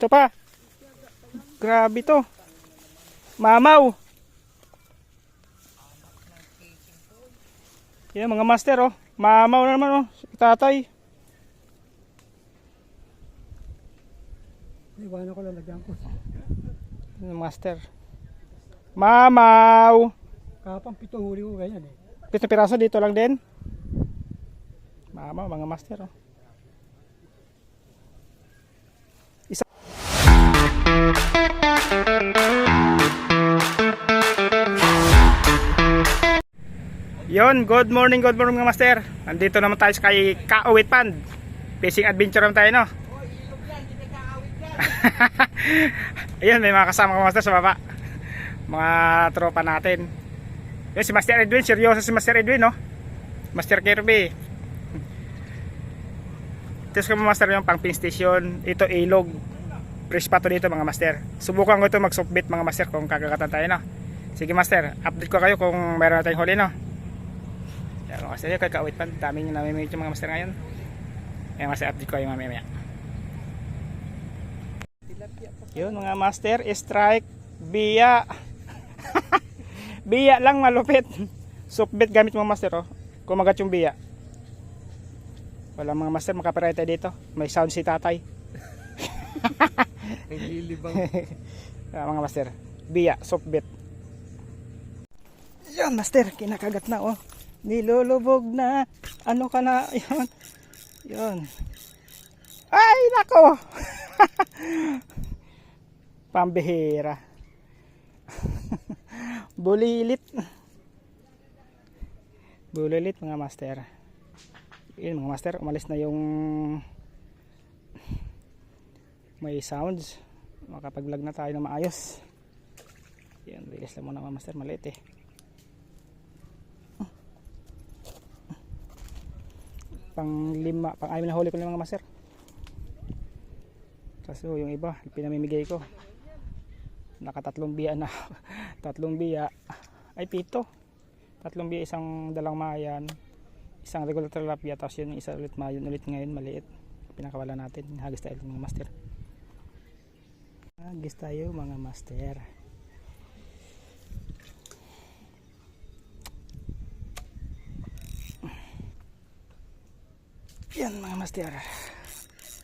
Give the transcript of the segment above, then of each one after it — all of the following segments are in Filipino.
Ito pa. Grabe to. Mamaw. Yan mga master oh. Mamaw na naman oh. Tatay. Iwanan ko lang lagyan ko. Master. Mamaw. Kapang 7 huli ko ganyan eh. 7 piraso dito lang din. Mamaw mga master oh. Isa. Yon, good morning mga master. Nandito naman tayo sa kay Kaawit Pond. Fishing adventure naman tayo no. Ayun, may mga kasama mga master sa baba. Mga tropa natin. Yun, si Master Edwin, seryoso si Master Edwin no. Master Kirby. Ito sa mga master yung pang pin station. Ito ilog. Fresh pa to dito mga master. Subukan ko ito mag-softbait mga master kung kagagatan tayo no. Sige master, update ko kayo kung meron na tayong huli no. Yan mga master, kay Kaawit Pond. Dami nyo namimigit yung mga master ngayon. Yan master, update ko kayo mamaya. Yun mga master, strike biya. Biya lang malupit. Softbait gamit mga master oh. Kumagat yung biya. Wala mga master, makaparay tayo dito. May sound si tatay. Naglilibang. Mga master, biya, softbait. Yan master, kinakagat na oh. Nilulubog na. Ano ka na? Yan. Yan. Ay nako. Pambihira. Bulilit. Bulilit mga master. Yun mga master, umalis na yung may sounds. Makapag-vlog na tayo na maayos. Yan, release lang muna mga master, maliit eh. Pang-5 na huli ko na mga master. Kasi yung iba pinamimigay ko naka 3 biya na. 3 biya ay 7. 3 biya, isang dalang mayan, isang regular tilapia, tapos yun isa ulit mayon ulit ngayon maliit. Pinakawala natin. Hagis tayo mga master. Hagis tayo mga master. Yan mga master.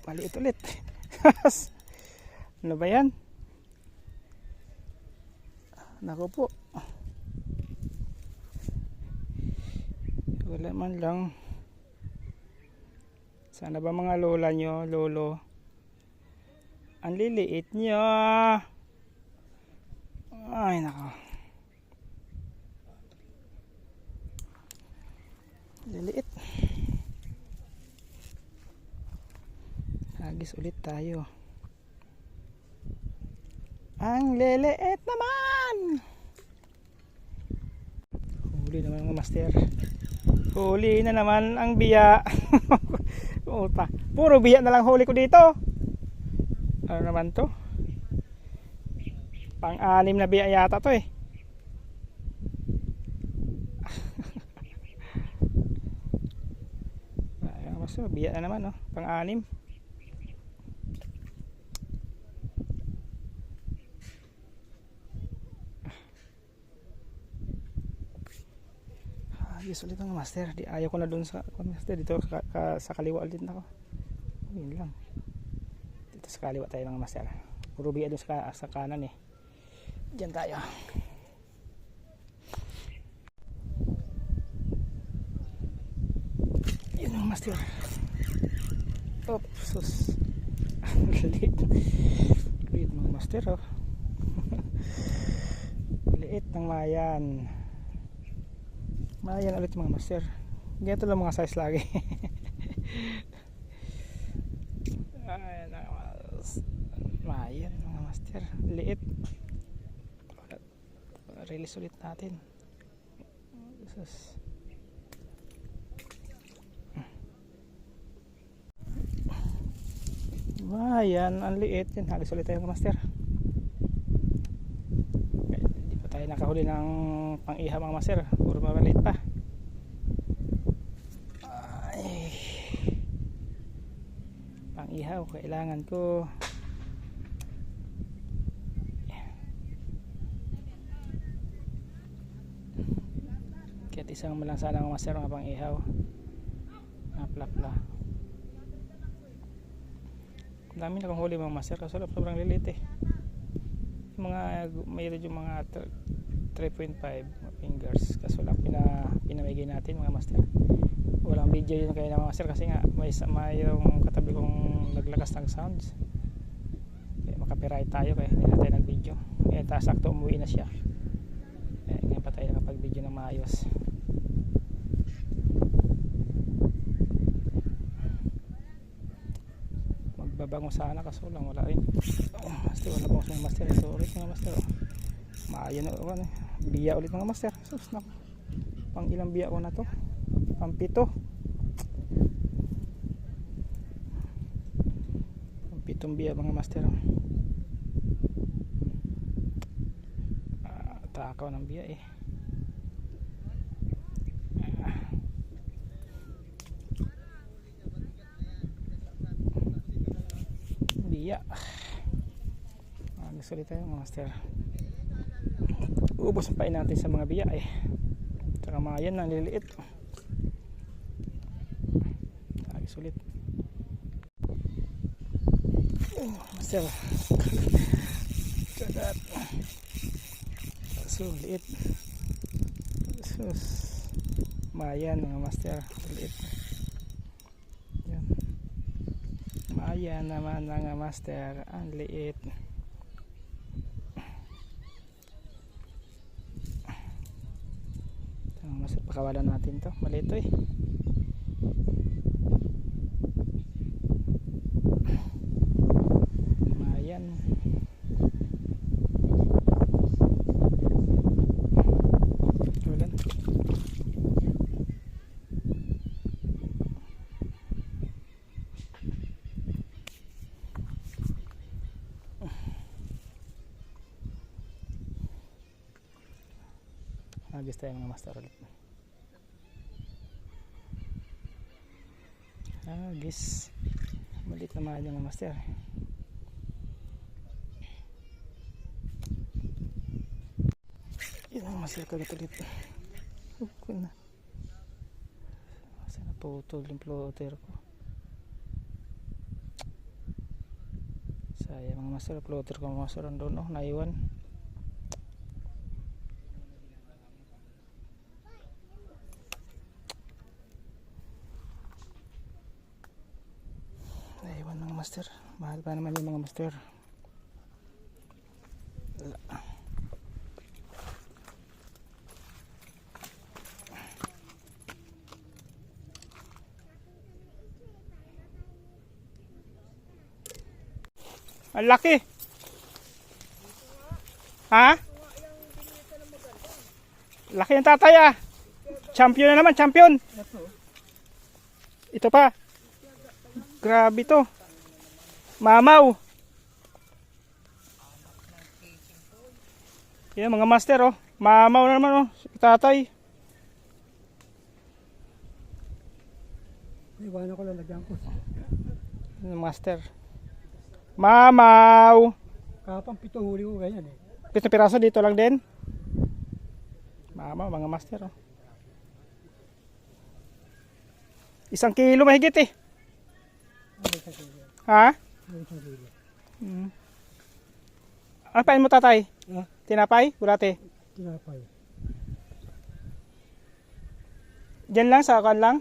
Maliit ulit. Ano ba yan? Nako po. Wala man lang. Sana ba mga lola nyo, lolo? Ang liliit nyo. Ay nako. Liliit. Hagis ulit tayo. Ang leleet naman. Huli naman mga master. Huli na naman ang biya. Uta. Puro biya na lang huli ko dito. Ano naman to? Pang-6 na biya yata to eh. Ay, master, biya na naman oh. Pang-6. Yes ulit ang master. Di ayaw ko na dun sa master dito sa kaliwa ulit ako. Yun lang. Dito sa kaliwa tayo mga master. Puro biya dun sa kanan eh. Diyan tayo. Yun ang master. Oops. Sus. Liit. Liit mga master oh. Liit ng mayan. Mayan ulit mga master. Ganito lang mga size lagi. Mayan mga master. Liit. Release ulit natin. Mayan, ang liit. Yan, halos ulit tayo mga master. Hindi pa tayo nakahuli ng pang-iha mga master. Puro maliit pa. Ay. Pang-ihaw, kailangan ko kahit isang malang sana mga master mga pang ihaw na plapla. Ang dami na kong huli mga master kaso sobrang lilit eh. Mga mayroon yung mga 3.5 fingers kaso lang pinamigay natin mga master. Walang video yun kaya mga master kasi nga may yung katabi kong naglakas ng sounds kaya makapiright tayo kaya hindi natin nag video kaya sakto umuwi na siya kaya ngayon pa tayo nakapag video ng maayos. Magbabango sana kaso lang wala rin. Master wala bang mga master so ulit mga master maayo na biya ulit mga master. Sus na pang ilang biya ko na to, pang 7, pang 7 biya mga master. Takaw ng biya eh. Biya gusto ulit tayo mga master. Ubos pa natin sa mga biya eh. Tsaka mga yan na liliit. Sulit. Master. Cagat. So, liit. Sus. Mayan mga master. Liit. Yan. Mayan naman mga master. Ang liit. Master, pakawalan natin to. Maliit to eh. Mayan. Kawalan. Agis tayo mga master ulit. Agis. Malit naman yung mga master. Yun ang master kagat ulit. Hukun na. Sana putol yung plotter ko. Sayang mga master. Plotter ko mga master doon. Oh, naiwan. Naiwan mga master. Mahal pa naman yung mga master. Ang laki. Ha? Laki ng tatay ah. Champion na naman, champion. Ito pa. Grabe to. Mamaw. Yan mga master oh. Mamaw na naman oh. Tatay. Iwanan ko lang lagyan ko. Master. Mamaw. Kapang 7 huli ko ganyan eh. 7 piraso dito lang din. Mamaw mga master oh. 1 kilo mahigit eh. Ha? Ano pain mo tatay? Tinapay? Bulate? Tinapay. Diyan lang sa kan lang?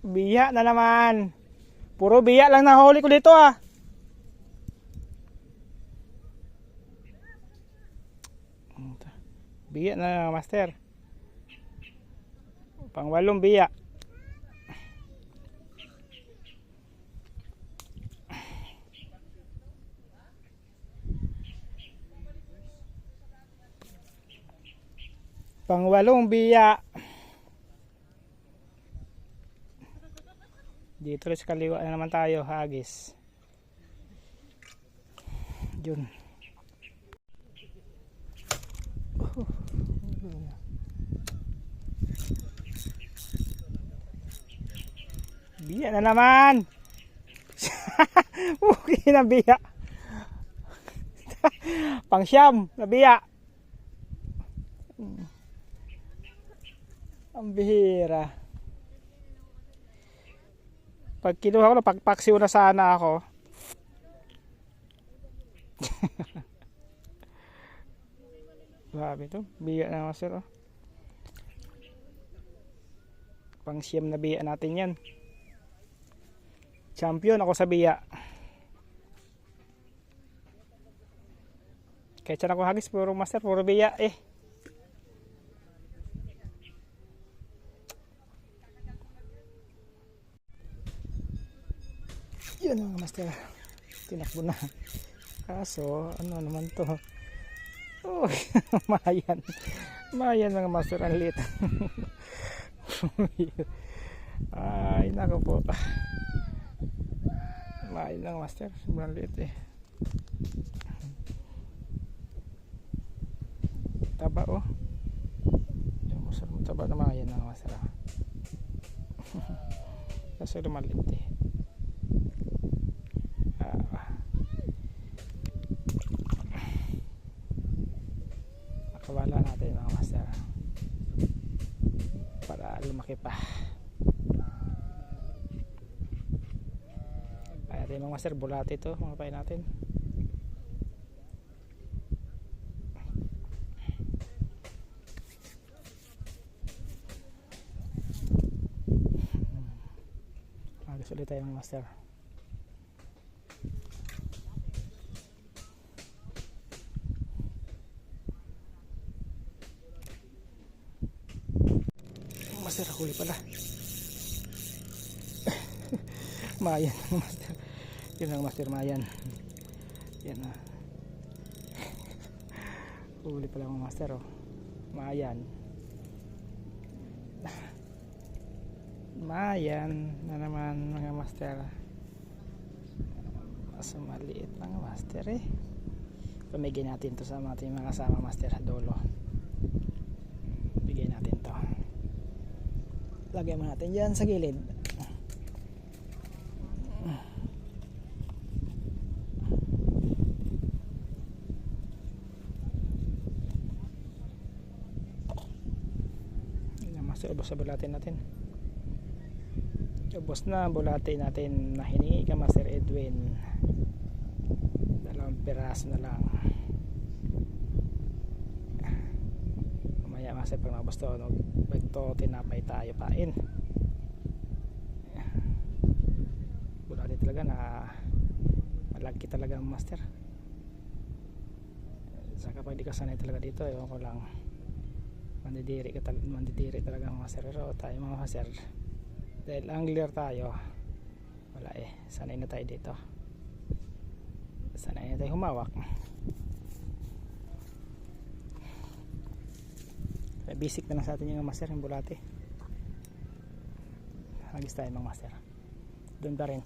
Biya na naman. Puro biya lang nahuli ko dito ah. Biya na master. Pang 8 biya. Pang 8 biya. Dito rin sa kaliwa na naman tayo, hagis. Yun. Biya na naman. Okay na biya. Pangsyam na biya. Ang bihira. Pag kinuha ko na, pagpaksiw na sana ako. Grabe to. Biya na master. Oh. Pangsyam na biya natin yan. Champion ako sa biya. Kahit saan ako hagis, puro master, puro biya eh. Yan mga master. Tinakbo na. Kaso, ano naman to? Oh, mayan. Mayan mga master, ang liit. Ay, nako po. Mayan lang master, sobrang liit eh. Taba oh. Yung master mo taba na mayan lang master. Kaso lumalit eh. Nakawala natin mga master para lumaki pa. Ayan mga master, bulati ito mga pain natin. Agos ulit tayo mga master. Master, huli pala. Mayan master. Yun ang master, mayan. Yan na. Huli pala mga master oh. Mayan. Mayan na naman mga master. Mas maliit mga master eh. Pamigay natin to sa ating mga kasama master sa dulo. Bigay natin to. Lagyan mo natin dyan sa gilid. Master, ubos sa bulati natin. Ubos na bulati natin na hiningi ka Master Edwin. 2 piraso na lang. Mamaya master, pag nabos to, bagto tinapay tayo pain. Bulati talaga na malaki talaga master. Saka pag di ka sanay talaga dito, ewan ko lang, mandidiri talaga mga master. Pero tayo mga master, dahil angler tayo, wala eh, sanay na tayo dito, sanay na tayo humawak. Basic na lang sa atin yung master, yung bulate. Hagis tayo mga master, doon pa rin.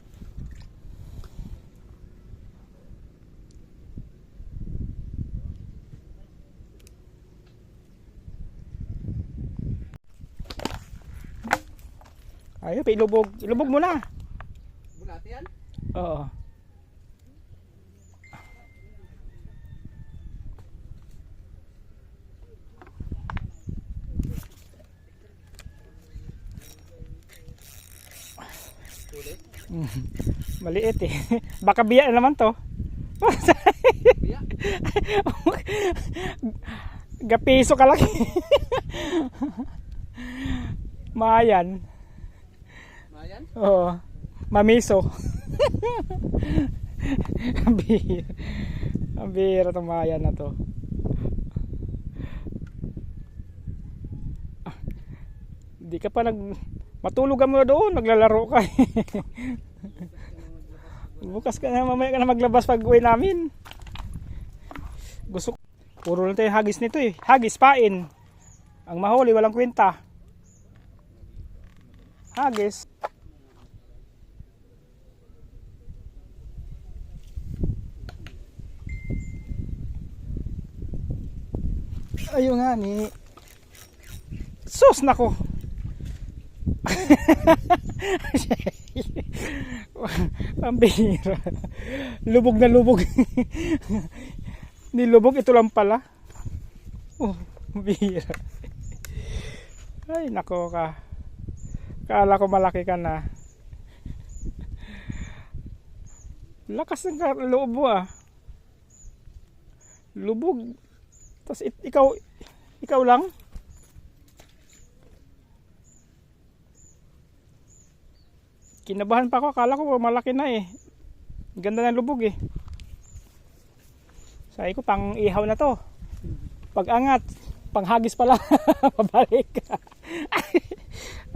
Ayun, ilubog mo na. Bulati yan? Oo. Maliit eh. Baka biya naman to. Biya? Gapiso ka lang. Mayan. Mayan? Oo. Mamiso. Ang bihira itong mayan na to. Hindi ka pa matulog ka muna doon, naglalaro ka. Bukas ka na, mamaya ka na maglabas pag uwi namin. Puro lang tayo hagis nito eh. Hagis, pain. Ang mahuli, walang kwenta. Hagis. Ayun nga ni. Sus nako. Ang bihira. Lubog na lubog. Nilubog, ito lang pala. Oh, bihira. Ay, nako ka. Kala ko malaki ka na. Lakas ng loob mo ah. Lubog. Tapos ikaw lang. Kinabahan pa ako, akala ko malaki na eh. Ganda ng lubog eh. Sabi ko pang ihaw na to. Pag angat, panghagis pala. Pabalik.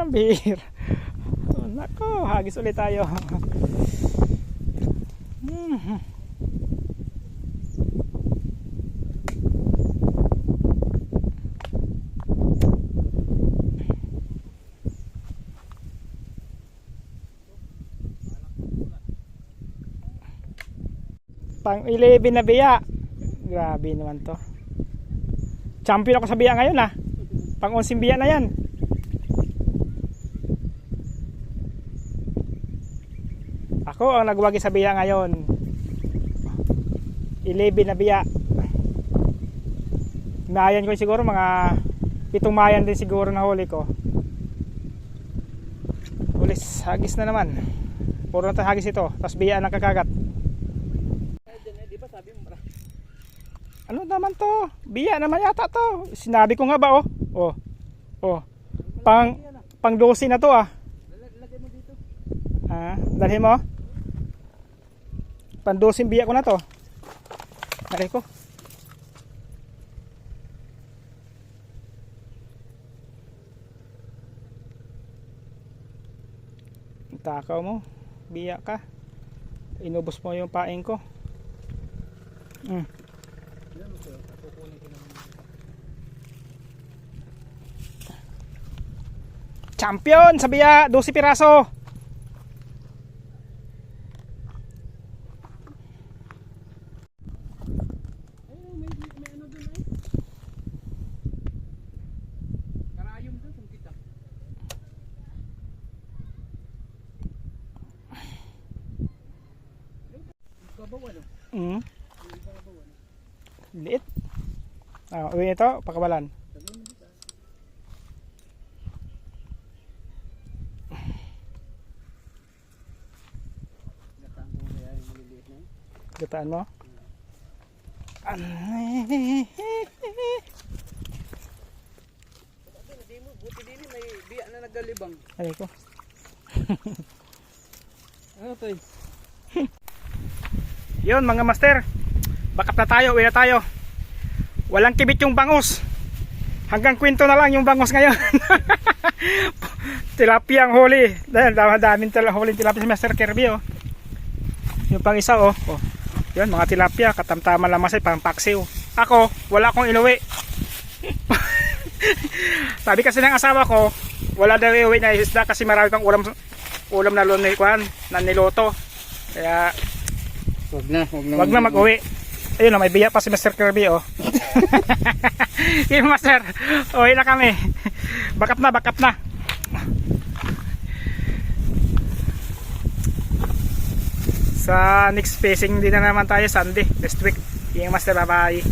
Ang bihira. Oh, nako, hagis ulit tayo. Pang 11 na biya. Grabe naman to. Champion ako sa biya ngayon ah. Pang 11 biya na yan. Ako ang nagwagi sa biya ngayon. 11 na biya. Mayan ko siguro mga 7 mayan din siguro na huli ko. Ulis, hagis na naman. Puro na hagis ito. Tapos biya ang kakagat. Ano naman to? Biya naman yata to. Sinabi ko nga ba oh. Oh. Oh. Pang 12 na to ah. Lagay mo dito. Ah, dalhin mo. Pang 12 biya ko na to. Aray ko. Takaw mo. Biya ka. Inubos mo yung paing ko. Champion sa biya, 12 piraso. Karayom doon, saan kita? Kabaw ano? Liit. Ah, uwi ito, pakawalan. Gataan mo? Buti din may biya na naggalibang. Ay ko. Ano to eh? Yun mga master. Backup na tayo, uwi na tayo. Walang kibit yung bangus. Hanggang kwento na lang yung bangus ngayon. Tilapia ang huli. Dahil daming huli tilapia si Master Kirby oh. Yung pang isa oh. Oh. Yan mga tilapia, katamtaman lang masay pang paksiw. Ako, wala akong inuwi. Sabi kasi ng asawa ko, wala daw iuwi na isda kasi marami pang ulam na lunikuan, na niloto. Kaya Wag wag na mag-uwi. Ayun, may biya pa si Mr. Kirby oh. Yung master, uwi na kami. Backup na. Sa next fishing din na naman tayo Sunday next week. Yung master, bye bye.